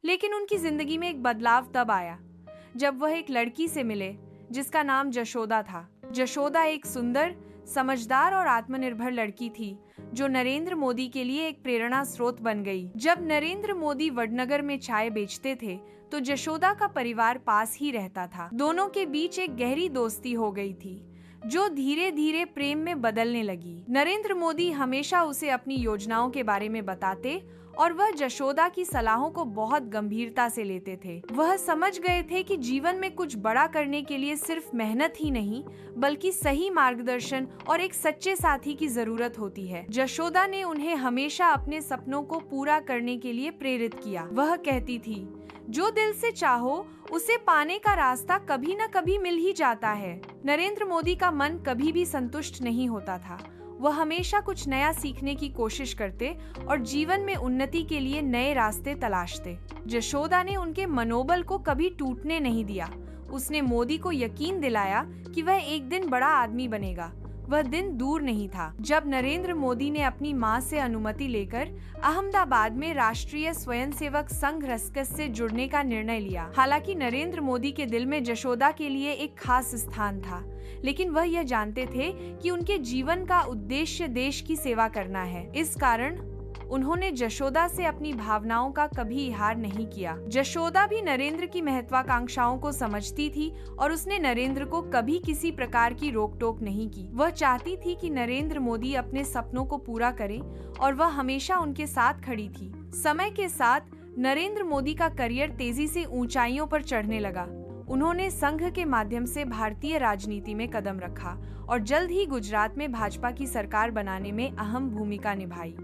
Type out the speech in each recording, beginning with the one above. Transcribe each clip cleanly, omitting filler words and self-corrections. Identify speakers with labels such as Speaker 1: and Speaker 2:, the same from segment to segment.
Speaker 1: लेकिन उनकी जिंदगी में एक बदलाव तब आया जब वह एक लड़की से मिले जिसका नाम जशोदा था। जशोदा एक सुंदर, समझदार और आत्मनिर्भर लड़की थी जो नरेंद्र मोदी के लिए एक प्रेरणा स्रोत बन गई। जब नरेंद्र मोदी वडनगर में चाय बेचते थे तो जशोदा का परिवार पास ही रहता था। दोनों के बीच एक गहरी दोस्ती हो गई थी जो धीरे धीरे प्रेम में बदलने लगी। नरेंद्र मोदी हमेशा उसे अपनी योजनाओं के बारे में बताते और वह जशोदा की सलाहों को बहुत गंभीरता से लेते थे। वह समझ गए थे कि जीवन में कुछ बड़ा करने के लिए सिर्फ मेहनत ही नहीं बल्कि सही मार्गदर्शन और एक सच्चे साथी की जरूरत होती है। जशोदा ने उन्हें हमेशा अपने सपनों को पूरा करने के लिए प्रेरित किया। वह कहती थी, जो दिल से चाहो उसे पाने का रास्ता कभी न कभी मिल ही जाता है। नरेंद्र मोदी का मन कभी भी संतुष्ट नहीं होता था। वह हमेशा कुछ नया सीखने की कोशिश करते और जीवन में उन्नति के लिए नए रास्ते तलाशते। जशोदा ने उनके मनोबल को कभी टूटने नहीं दिया। उसने मोदी को यकीन दिलाया कि वह एक दिन बड़ा आदमी बनेगा। वह दिन दूर नहीं था जब नरेंद्र मोदी ने अपनी मां से अनुमति लेकर अहमदाबाद में राष्ट्रीय स्वयंसेवक संघ रसकस से जुड़ने का निर्णय लिया। हालांकि नरेंद्र मोदी के दिल में जशोदा के लिए एक खास स्थान था, लेकिन वह यह जानते थे कि उनके जीवन का उद्देश्य देश की सेवा करना है। इस कारण उन्होंने जशोदा से अपनी भावनाओं का कभी इहार नहीं किया। जशोदा भी नरेंद्र की महत्वाकांक्षाओं को समझती थी और उसने नरेंद्र को कभी किसी प्रकार की रोक टोक नहीं की। वह चाहती थी कि नरेंद्र मोदी अपने सपनों को पूरा करें और वह हमेशा उनके साथ खड़ी थी। समय के साथ नरेंद्र मोदी का करियर तेजी से ऊंचाइयों पर चढ़ने लगा। उन्होंने संघ के माध्यम से भारतीय राजनीति में कदम रखा और जल्द ही गुजरात में भाजपा की सरकार बनाने में अहम भूमिका निभाई।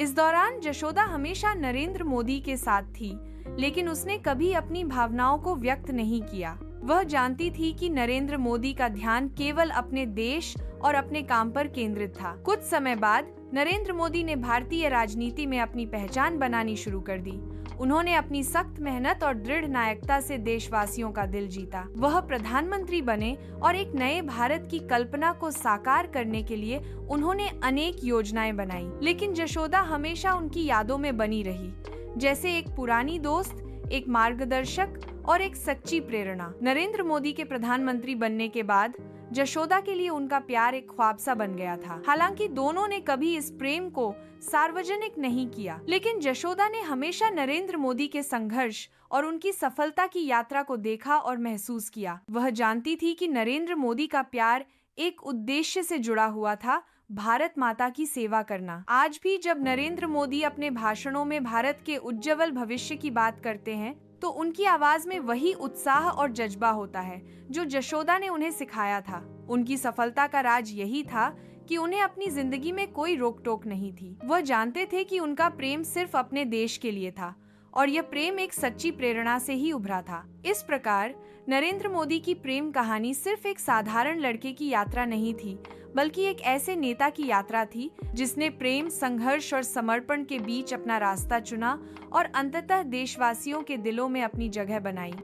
Speaker 1: इस दौरान जशोदा हमेशा नरेंद्र मोदी के साथ थी, लेकिन उसने कभी अपनी भावनाओं को व्यक्त नहीं किया। वह जानती थी कि नरेंद्र मोदी का ध्यान केवल अपने देश और अपने काम पर केंद्रित था। कुछ समय बाद नरेंद्र मोदी ने भारतीय राजनीति में अपनी पहचान बनानी शुरू कर दी। उन्होंने अपनी सख्त मेहनत और दृढ़ नायकता से देशवासियों का दिल जीता। वह प्रधानमंत्री बने और एक नए भारत की कल्पना को साकार करने के लिए उन्होंने अनेक योजनाएं बनाई। लेकिन जशोदा हमेशा उनकी यादों में बनी रही, जैसे एक पुरानी दोस्त, एक मार्गदर्शक और एक सच्ची प्रेरणा। नरेंद्र मोदी के प्रधानमंत्री बनने के बाद जशोदा के लिए उनका प्यार एक ख्वाब सा बन गया था। हालांकि दोनों ने कभी इस प्रेम को सार्वजनिक नहीं किया, लेकिन जशोदा ने हमेशा नरेंद्र मोदी के संघर्ष और उनकी सफलता की यात्रा को देखा और महसूस किया। वह जानती थी कि नरेंद्र मोदी का प्यार एक उद्देश्य से जुड़ा हुआ था, भारत माता की सेवा करना। आज भी जब नरेंद्र मोदी अपने भाषणों में भारत के उज्जवल भविष्य की बात करते हैं तो उनकी आवाज में वही उत्साह और जज्बा होता है जो जशोदा ने उन्हें सिखाया था। उनकी सफलता का राज यही था कि उन्हें अपनी जिंदगी में कोई रोक टोक नहीं थी। वह जानते थे कि उनका प्रेम सिर्फ अपने देश के लिए था और यह प्रेम एक सच्ची प्रेरणा से ही उभरा था। इस प्रकार नरेंद्र मोदी की प्रेम कहानी सिर्फ एक साधारण लड़के की यात्रा नहीं थी, बल्कि एक ऐसे नेता की यात्रा थी जिसने प्रेम, संघर्ष और समर्पण के बीच अपना रास्ता चुना और अंततः देशवासियों के दिलों में अपनी जगह बनाई।